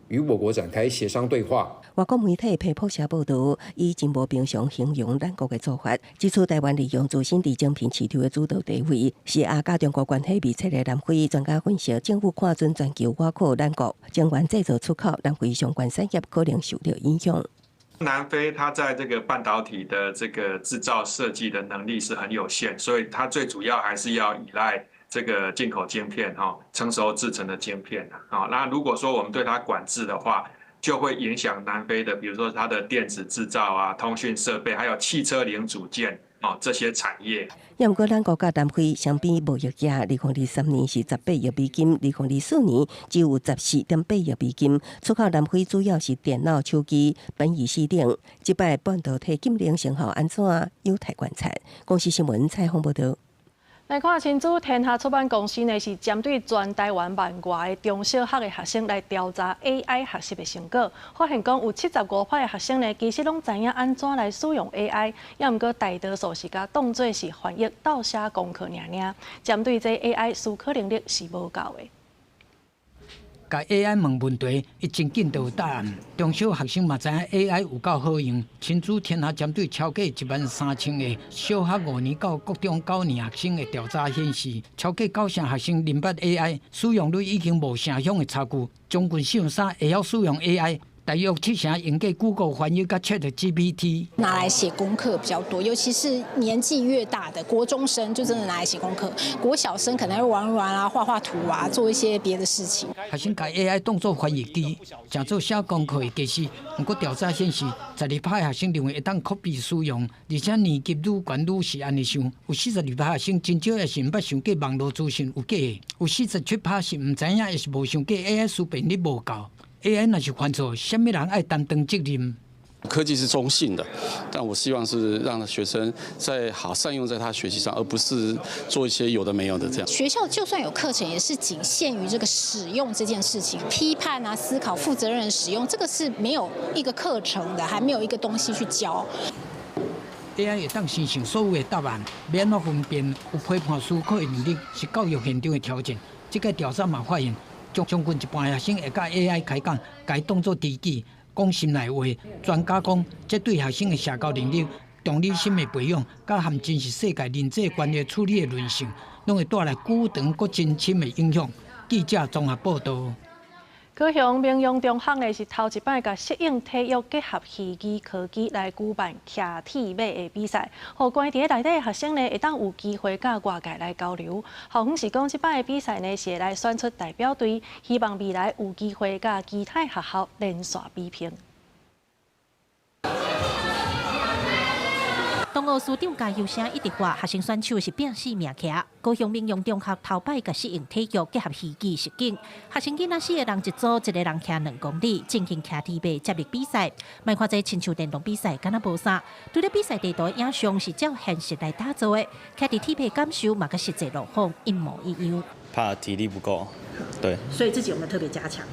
与我国展开协商对话。外国媒体皮普社报道，以真无平常形容咱国的做法，指出台湾利用自身伫晶片市场的主导地位，是亚加中国关系密切的南非专家分析，政府看准全球外扩咱国晶圆制造出口，南非相关产业可能受到影响。南非它在这个半导体的这个制造设计的能力是很有限，所以它最主要还是要依赖这个进口晶片成熟制成的晶片那如果说我们对它管制的话，就会影响南非的，比如说它的电子制造啊、通讯设备，还有汽车零组件这些产业。不过，咱国家南非双边贸易额，2023年是18亿美金，2024年只有14.8亿美金。出口南非主要是电脑、手机、本椅系等。这摆半导体禁令成效安怎？有待观察。公司新闻采访报道。来看新竹天下出版公司呢，是针对全台湾万外的中小学的学生来调查 AI 学习的成果，发现讲有75%的学生呢，其实拢知影安怎来使用 AI， 也毋过大多数是甲当作是翻译、倒写功课尔。针对这 AI 思考能力是无够的。甲 AI 问问题，伊真紧就有答案。中小学生嘛知影 AI 有够好用。新竹天下针对超过13000个小学5年到国中9年学生的调查显示，超过9成学生认捌 AI 使用率已经无城乡的差距。将近43会晓使用 AI。大约7成用过 Google 翻译甲 ChatGPT， 拿来写功课比较多，尤其是年纪越大的国中生，就真的拿来写功课。国小生可能会玩玩啊、画画图啊，做一些别的事情。学生把 AI 当作翻译机，常做写功课的技师。不过调查显示，12%学生认为会当 copy 使用，而且年级愈悬愈是安尼想。有42%学生真少也是毋捌想过网络资讯有假的，有47%是毋知影，也是无想过 AI 思辨力无够。AI 若是犯错，什么人爱担当责任？科技是中性的，但我希望是让学生在好善用在他学习上，而不是做一些有的没有的这样。学校就算有课程，也是仅限于这个使用这件事情，批判啊、思考、负责任的使用，这个是没有一个课程的，还没有一个东西去教。AI 会当生成所有的答案，免我分辨有批判思考的能力是教育现场的条件。这个调查嘛发现。将近一半学生会甲 AI 开讲，该当作知己，讲心内话。专家讲，这对学生的社交能力、同理心的培养，甲含真实世界人际关系处理的韧性，拢会带来久长搁真深的影响。记者综合报道。高雄明阳中学呢是头一摆甲适应体育结合戏剧科技来举办骑铁马的比赛，互关伫内底的学生呢会当有机会甲外界来交流。校方是讲，即摆的比赛呢是会来选出代表队，希望未来有机会甲其他学校连续比拼。东吴市长加油声一直话，学生选手是拼死命骑。高雄明阳中学头摆甲适应体育结合戏剧实景，学生囡仔4个人一组，一个人骑2公里，进行骑铁马接力比赛。莫看这亲像电动比赛，敢若无啥。除了比赛地图的影像是照现实来打造的，骑伫铁马感受嘛，甲实际路况一模一样。怕体力不够，对。所以自己有没有特别加强？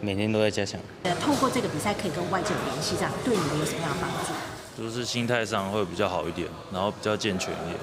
每天都在加强。透过这个比赛可以跟外界有联系，这样对你们有什么样的帮助？就是心态上会比较好一点，然后比较健全一点，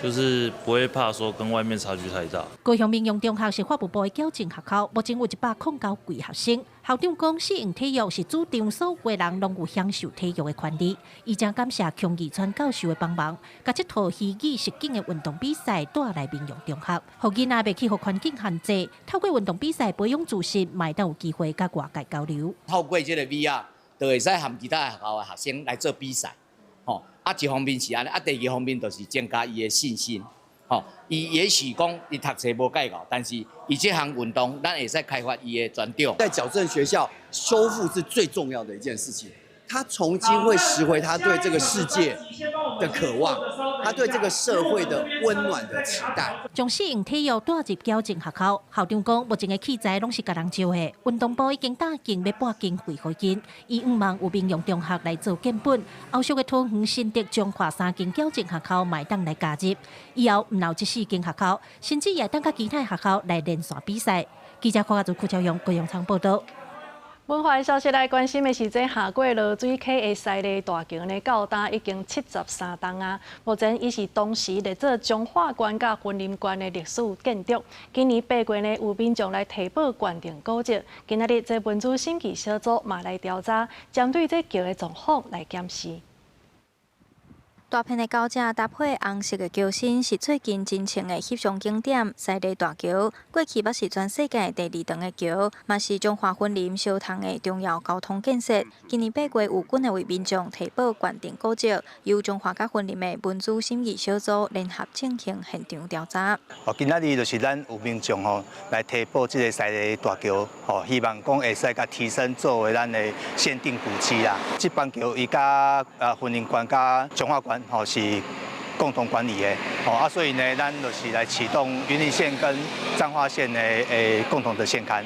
就是不会怕说跟外面差距太大。高雄明阳中学是法务部的矫正学校，目前有109位学生。校长讲，适应体育是主张所有人拢有享受体育的权利。伊正感谢邱义川教授的帮忙，把这套戏剧实景的运动比赛带来明阳中学，互囡仔袂去互环境限制，透过运动比赛培养自信，嘛会有机会甲外界交流。透过这个 VR。就会使和其他学校的学生来做比赛，一方面是安尼，第二方面就是增加伊的信心，伊也许讲伊读册无介够，但是伊这项运动，咱会使开发伊的专长。在矫正学校，修复是最重要的一件事情。他重新会拾回他对这个世界的渴望，他对这个社会的温暖的期待。将适应体育带入矫正学校，校长讲，目前的器材拢是甲人借的，运动部已经打进要8间会会金，伊希望有明阳中学来做建本，后续的桃园新竹彰化3间矫正学校买当来加入，以后唔留这4间学校，甚至也当甲其他学校来连续比赛。记者柯家族、柯朝阳、高雄场报道。文化的消息来关心的是，这下过落水溪的西丽大桥呢，到今已经73栋啊。目前伊是当时列做彰化县甲云林县的历史建筑。今年8月呢，有民众来提报鉴定古迹。今仔日这文资审计小组嘛来调查，针对这桥的状况来检视。大片的高架搭配红色的桥身，是最近真清的翕相景点。西丽大桥过去也是全世界第2长的桥，嘛是中华森林小塘的重要交通建设。今年8月，有军的为民众提报决定古迹，由中华甲森林的文资审议小组联合进行现场调查。今仔日就是咱有民众来提报这个西丽大桥，希望讲会使甲提升作为咱的限定古迹啦。这班桥伊甲森林馆甲中华馆是共同管理的，所以呢，咱就是来启动云林县跟彰化县的共同的线勘。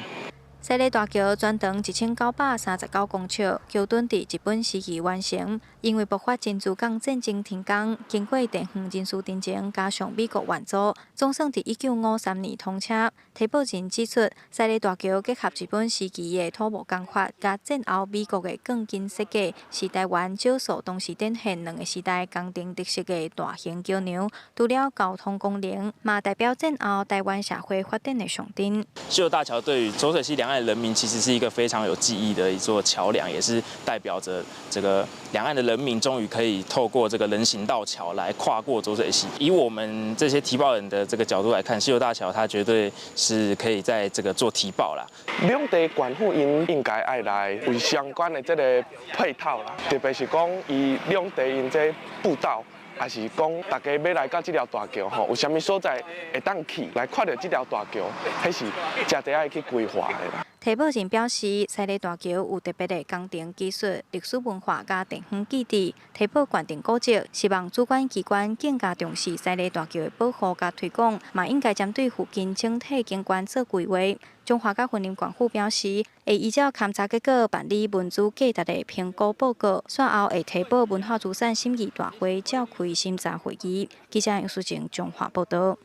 西丽大桥全长1939公尺，桥墩伫日本时期完成。因为爆发珍珠港战争停工，经过地方人事进程加上美国援助，总算伫1953年通车。提报人指出，西丽大桥结合日本时期的土木工法，加战后美国的钢筋设计，是台湾少数同时展现2个时代工程特色的大型桥梁。除了交通功能，嘛代表战后台湾社会发展的象征。西螺大桥对于浊水溪两岸人民其实是一个非常有记忆的一座桥梁，也是代表着这个两岸的人民终于可以透过这个人行道桥来跨过浊水溪。以我们这些提报人的这个角度来看，西螺大桥它绝对是可以在这个做提报啦。两地县府因应该爱来为相关的这个配套啦，特别是讲以两地因这步道。也是讲大家要来到这条大桥有啥物所在会当去来看到这条大桥，迄是真侪爱去规划的啦。提报人表示，西丽大桥有特别的工程技术、历史文化加地方基地，提报决定古迹，希望主管机关更加重视西丽大桥的保护加推广，嘛应该针对附近整体景观做规划。中华甲森林管府表示，会依照勘查结果办理文资价值的评估报告，随后会提报文化资产审议大会召开审查会议。记者杨淑静中华报道。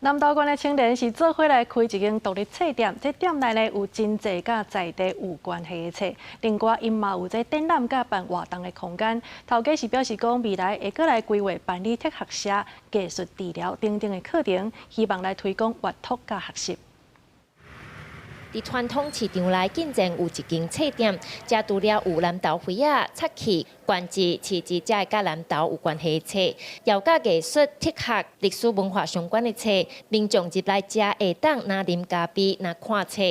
南投县的青年是做伙来开一间独立册店，这店内呢有真侪甲在地有关系的册，另外因嘛有这展览甲办活动的空间。头家是表示讲，未来会过来规划办理特学社、技术治疗等等的课程，希望来推广阅读甲学习。伫传统市场内，竟然有一间册店，遮除了有南投花仔、漆器、关节、瓷质，遮甲南投有关系的册，也甲艺术、特学、历史文化相关的册，民众入来遮会当拿啉咖啡、拿看册。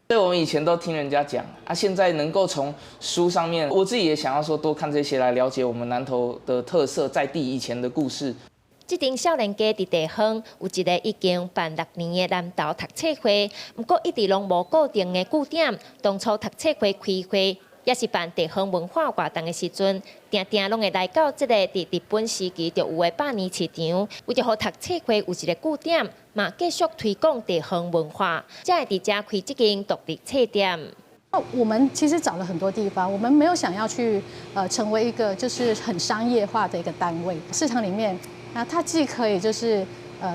对，我们以前都听人家讲啊，现在能够从书上面，我自己也想要说多看这些，来了解我们南投的特色，在地以前的故事。这间少年家伫地方有一个已经办6年的南投读册会，不过一直拢无固定的据点。当初读册会开会，也是办地方文化活动的时阵，定定拢会来到这个伫日本时期就有的百年市场，为着互读册会有一个据点，嘛继续推广地方文化，才会伫遮开这间独立册店。我们其实找了很多地方，我们没有想要去成为一个就是很商业化的一个单位，市场里面。那它既可以就是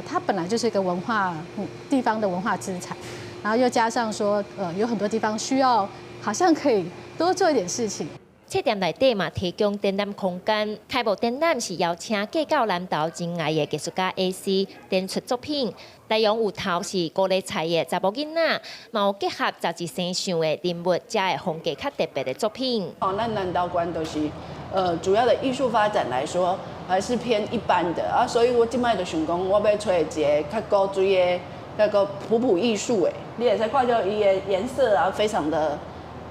它本来就是一个文化地方的文化资产，然后又加上说有很多地方需要，好像可以多做一点事情。册店内底嘛提供展览空间，开幕展览是邀请嫁到南投真爱的艺术家 AC 展出作品，内容有头是高丽菜的查某囡仔，嘛有结合杂志生相的人物，加的风格较特别的作品。咱南投县都是主要的艺术发展来说，还是偏一般的啊，所以我今摆就想讲，我要找一个较高水的、那个普艺术的，你会使看到伊的颜色啊，非常的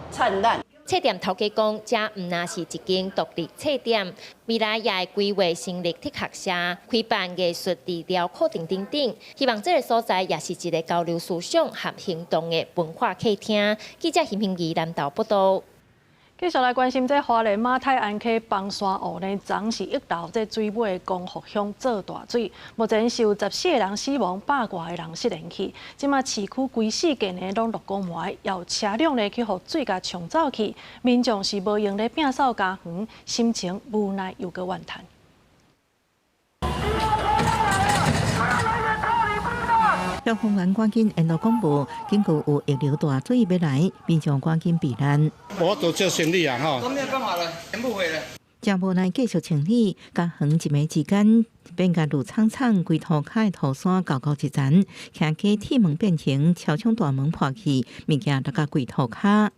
灿烂。册店头家讲，这唔那是一间独立册店，未来也会规划成立特学社，开办艺术治疗课程等等。希望这个所在也是一个交流思想和行动的文化客厅。记者邢平仪南投报道。继续来关心这花莲马太安溪崩山湖呢，昨是一道这水尾光复乡做大水，目前是有14个人死亡，100多个人失联去。即马市区规四界呢拢落公霾，也有车辆呢去互水甲冲走去，民众是无用咧摒扫家园，心情无奈又搁怨叹。消防员赶紧联络广播，警告有逆流大水要来，民众赶紧避难。我都做行李啊，哈。今天干嘛了？全部回来。真无奈继续清理，甲远一暝之间，变甲路苍苍，规涂骹的土山高高一层，徛起铁门变形，超窗大门破去，物件大家规涂骹。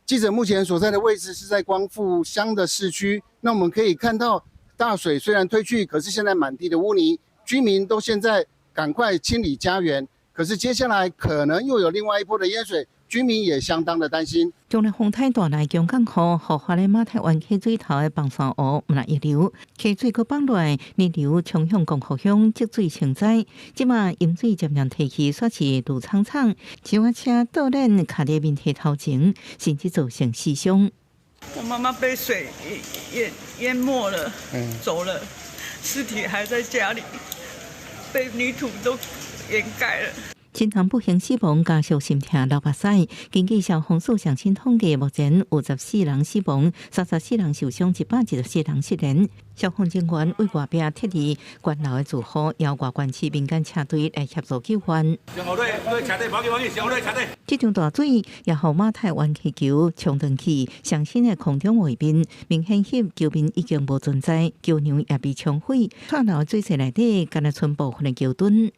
记者目前所在的位置是在光复乡的市区，那我们可以看到大水虽然退去，可是现在满地的污泥，居民都现在赶快清理家园。可是接下来可能又有另外一波的淹水，居民也相当的担心。将来风台带来强降雨，互发的马太湾溪水头的崩山湖唔来溢流，溪水搁放落来，逆流冲向江河乡积水成灾。即马淹水渐渐提起，煞是路苍苍，小货车倒链卡在面体头前，甚至造成死伤。我妈妈被水淹没了，走了，尸体还在家里，被泥土都掩盖了。亲人不幸死亡，家属心痛流目屎。根据消防署上新统计，目前有14人死亡，34人受伤，114人失联。消防人员为外壁撤离关楼的住户，邀外关市民间车队来协助救援。这场大水也让马太湾溪桥冲断起，上新的空中画面明显翕桥面已经无存在，桥梁也被冲毁，串楼水势内底，敢若剩部分的桥墩。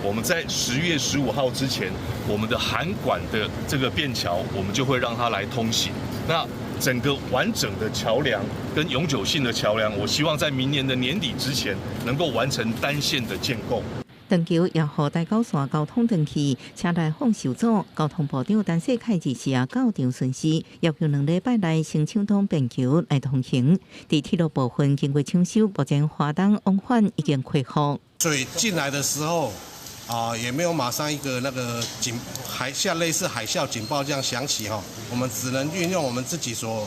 我们在10月15号之前，我们的涵管的这个便桥，我们就会让它来通行。那整个完整的桥梁跟永久性的桥梁，我希望在明年的年底之前能够完成单线的建构。断桥也让大高线交通断去，车来往受阻。交通部长陈世凯指示到场巡视，要求2礼拜内先抢通便桥来通行。在铁路部分经过抢修，目前华东往返已经恢复。水进来的时候。也没有马上一个那个类似海啸警报这样响起哈，我们只能运用我们自己所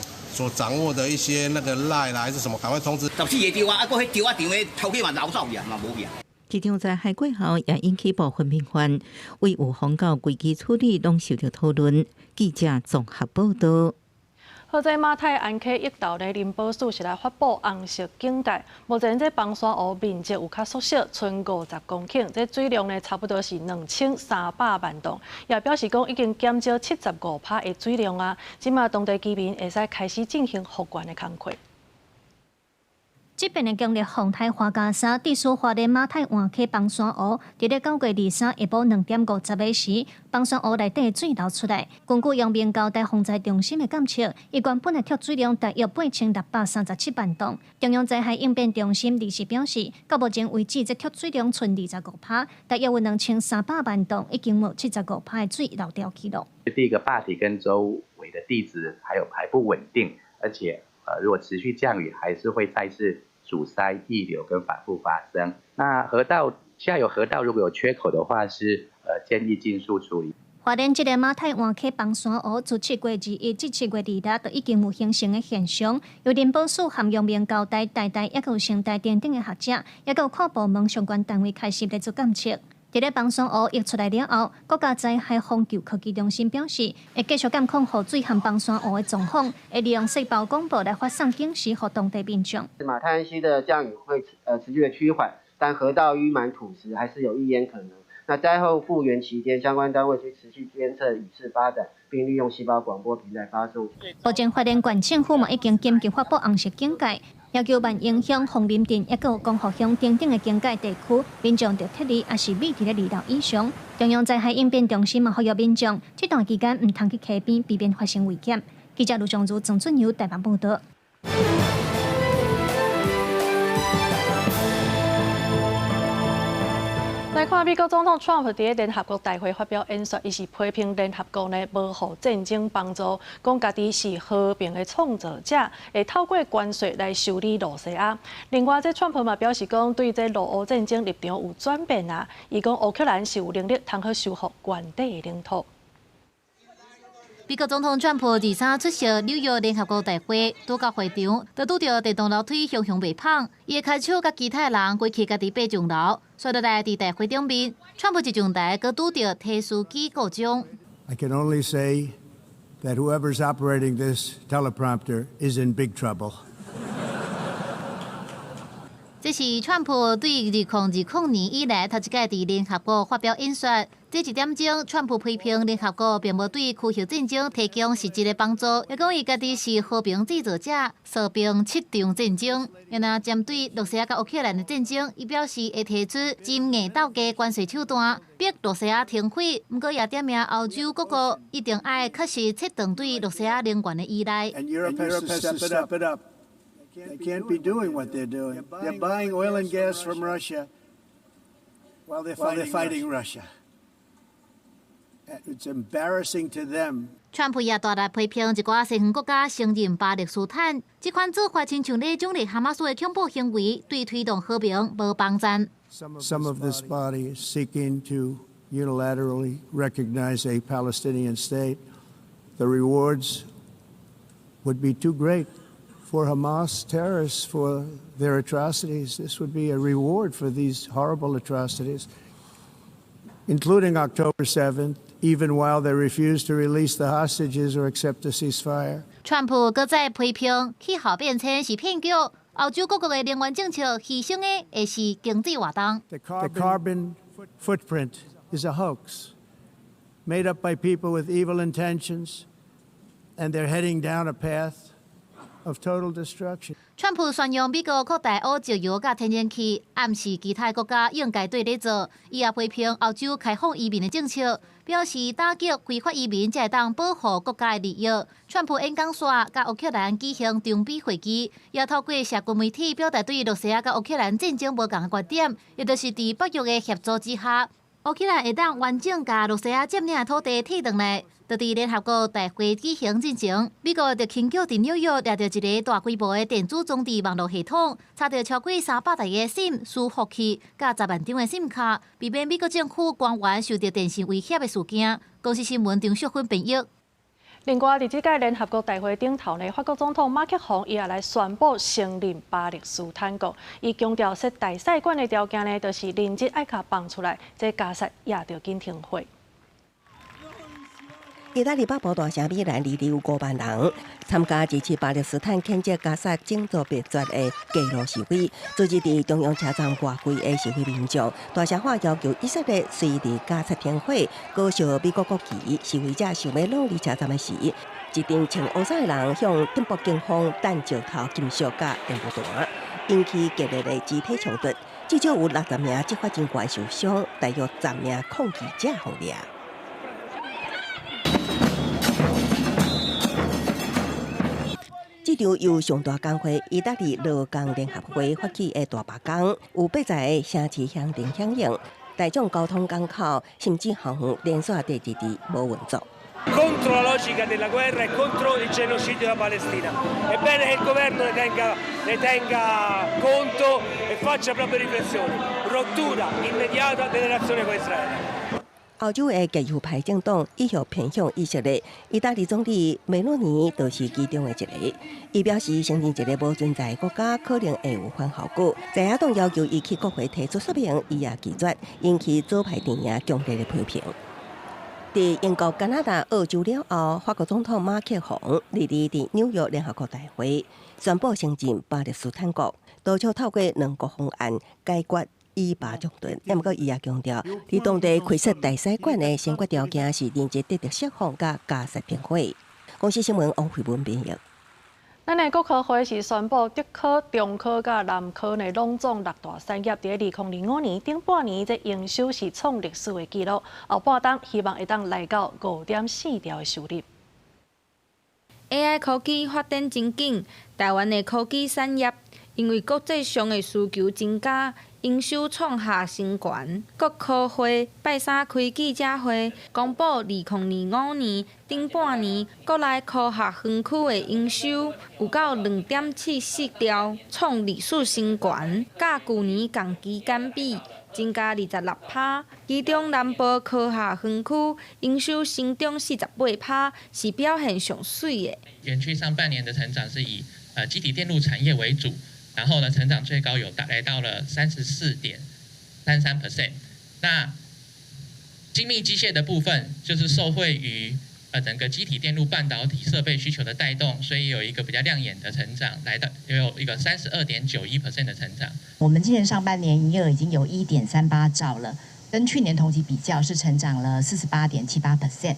掌握的一些那个 LINE 啦还是什么，赶快通知。14个丢啊，啊，搁迄丢啊场的头家嘛流走去嘛无去。这场灾害过后，也引起部分民怨，为有防到危机处理，拢受到讨论。记者综合报道。好在马太安溪一道咧，林保署是来发布红色警戒。目前这崩山湖面积有较缩小，剩50公顷，这水量呢差不多是2300万吨，也表示讲已经减少75%的水量啊。即马当地居民会使开始进行复原的工作。这边的强烈风台花加沙地属花莲马太湾溪崩山湖，伫咧9月23下晡2点50个时，崩山湖内底水流出来。根据阳明交大防灾中心的监测，伊原本的蓄水量大约8637万吨。中央灾害应变中心临时表示，到目前为止，这蓄水量剩25%，大约有2300万吨，已经无75%的水流掉去了。第一个坝体跟周围的地质还有还不稳定，而且如果持续降雨，还是会再次阻塞、溢流跟反复发生。那河道下游河道如果有缺口的话，是建议尽速处理。花莲这个马太湾溪崩山湖自7月21至7月26就已经有形成的现象，由林保署含阳明交大、台大也有成大等等的学者，也有跨部门相关单位开始来做监测。伫咧崩山湖溢出来了后，国家灾害防救科技中心表示，会继续监控雨水和崩山湖的状况，会利用细胞广播来发送警示给当地民众。马太安溪的降雨会持续的趋缓，但河道淤满土石还是有溢淹可能。那灾后复原期间，相关单位需持续监测雨势发展，并利用细胞广播平台发送。目前花莲县政府嘛已经紧急发布红色警戒。要求万影乡、凤林镇，也有江河乡等等的警戒地区，民众着撤离，也是每伫咧2楼以上。中央灾害应变中心嘛呼吁民众，这段期间唔通去溪边，避免发生危险。记者卢尚如、郑俊友台北报道。来看美国总统 Trump 伫联合国大会发表演说，伊是批评联合国呢无互战争帮助，讲家己是和平的创造者，会透过关税来修理罗西亚。另外，这 Trump 嘛表示讲，对这俄乌战争立场有转变啊，伊讲乌克兰是有能力通去收复原地的领土。美国总统川普23出席纽约联合国大会，到到会场，就拄到电动楼梯向被捧，伊开手甲其他人过去家己爬上楼，所以来伫大会中面，川普一上台，佮拄到提司机告状。I can only say that whoever's operating this teleprompter is in big trouble. 这是川普对2020年以来头一届伫联合国发表演说。这一点钟，川普批评联合国并无对区域战争提供实质的帮助，也讲伊家己是和平制造者，扫平7场战争。然而，针对罗西亚甲乌克兰的战争，伊表示会提出真硬斗价关税手段，逼罗西亚停火。不过，也点名欧洲各国一定要确实切断对罗西亚能源的依赖。They can't be doing what they're doing. They're buying oil and gas from Russia while they're fighting Russia. It's embarrassing to them. 川普也大力批评一寡西方国家承认巴勒斯坦，这款做法亲像咧奖励哈马斯的恐怖行为，对推动和平无帮助。Some of this body is seeking to unilaterally recognize a Palestinian state. The rewards would be too great for Hamas terrorists for their atrocities. This would be a reward for these horrible atrocities, including October 7th, even while they refuse to release the hostages or accept a ceasefire. 川普搁再批评气候变迁是骗局，欧洲各国的能源政策牺牲的会是经济活动。The carbon footprint is a hoax made up by people with evil intentions, and they're heading down a path of total destruction. 川普宣扬美国扩大欧石油甲天然气，暗示其他国家应该对咧做。伊也批评欧洲开放移民的政策，表示打击非法移民才会当保护国家的利益。川普演讲线甲乌克兰举行中美会议，也透过社群媒体表达对俄罗斯甲乌克兰战争无共的观点，也就是伫北约的协助之下，乌克兰会当完整甲俄罗斯占领的土地摕回来。就伫联合国大会举行进前，美国就轻巧伫纽约掠到一个大规模的电子装置网络系统，查到超过300台的 SIM 伺服器，甲10万张的 SIM 卡，避免美国政府官员受到电信威胁的事件。公司新闻张淑芬编译。另外，伫即届联合国大会顶头呢，法国总统马克宏伊也来宣布承认巴勒斯坦国。伊强调设大使馆的条件呢，就是临时爱卡放出来，这加沙也着紧停火。意大利北部大城米兰里有5万人参加支持巴勒斯坦谴责加沙种族灭绝的街头示威，组织伫中央车站外围的示威民众大声喊要求以色列随伫加沙停火，高烧美国国旗。示威者想要拢离车站的时，一群穿乌衫的人向顶部警方弹石头、金属甲电布弹，引起激烈的肢体冲突。至少有60名执法人员受伤，大约10名抗议者获掠。这场由上大工会意大利劳工联合会发起的大罢工，有8个城市乡镇响应，大众交通港口甚至航空连续第2日无运作。Contro la logica della guerra e contro il genocidio della Palestina. È bene che il governo ne tenga conto e faccia proprio riflessioni. Rottura immediata delle relazioni con Israele. 欧洲的极右派政党意向偏向以色列，意大利总理梅洛尼就是其中的一个。伊表示，承认一个无存在的国家可能会有反效果。在野党要求伊去国会提出说明，伊也拒绝，引起左派阵营强烈的批评。在英国、加拿大、澳洲了后，法国总统马克宏日伫纽约联合国大会宣布承认巴勒斯坦国，多少透过2国方案解决以巴冲突。不过，伊也强调，伫当地开设大使馆的先决条件是连接得到释放甲加沙停火。公司新闻王慧文编译。咱的国科会是宣布，德科、中科甲南科呢拢总6大产业，伫2025年顶半年，这营收是创历史的纪录。后半档希望会当来到5.4兆的收入。AI 科技发展真紧，台湾的科技产业因为国际上的需求增加，营收创下新高。国科会拜三开记者会，公布2025年顶半年国内科学园区的营收有到2.74兆，创历史新高，甲去年同期减比增加26%。其中南部科学园区营收成长48%，是表现上水的。园区上半年的成长是以基体电路产业为主。然后呢，成长最高来到了34.33%。那精密机械的部分就是受惠于整个基体电路半导体设备需求的带动，所以有一个比较亮眼的成长，来到有一个32.91% 的成长。我们今年上半年营业额已经有1.38兆了，跟去年同期比较是成长了48.78%。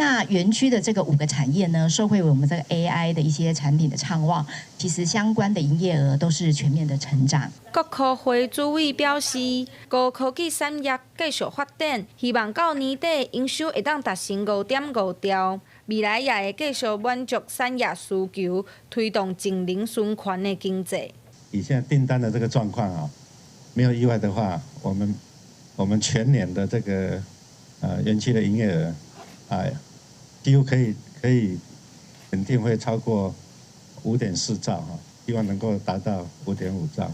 那园区的这个5个产业呢，受惠于我们这个 AI 的一些产品的畅旺，其实相关的营业额都是全面的成长。国科会主委表示，高科技产业继续发展，希望到年底营收会当达成5.5兆。未来也会继续满足产业需求，推动净零循环的经济。以现在订单的这个状况啊，没有意外的话，我们全年的这个园区的营业额几乎可以肯定会超过5.4兆哈，希望能够达到5.5兆。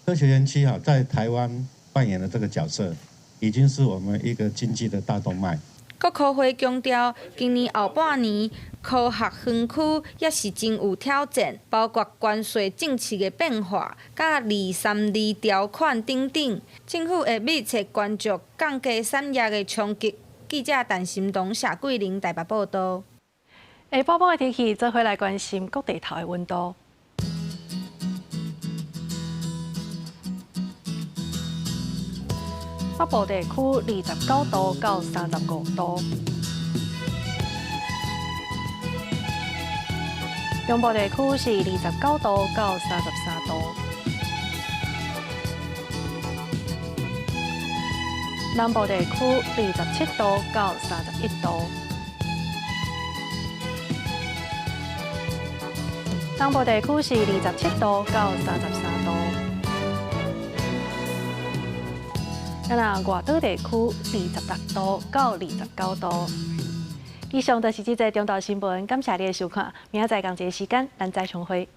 科学园区在台湾扮演的这个角色，已经是我们一个经济的大动脉。国科会强调，今年后半年科学园区也是真有挑战，包括关税政策的变化、甲232条款等等，政府会密切关注降价产业的冲击。记者陈心彤、谢桂玲台北报道。下晡晡的天气，做伙来关心各地头的温度。北部地区29度到35度，中部地区是29度到33度，南部地区27度到31度，东部地区是27度到33度。咱外岛地区26度到29度。以上就是这则中岛新闻，感谢你的收看，明仔载同一时间咱再重会。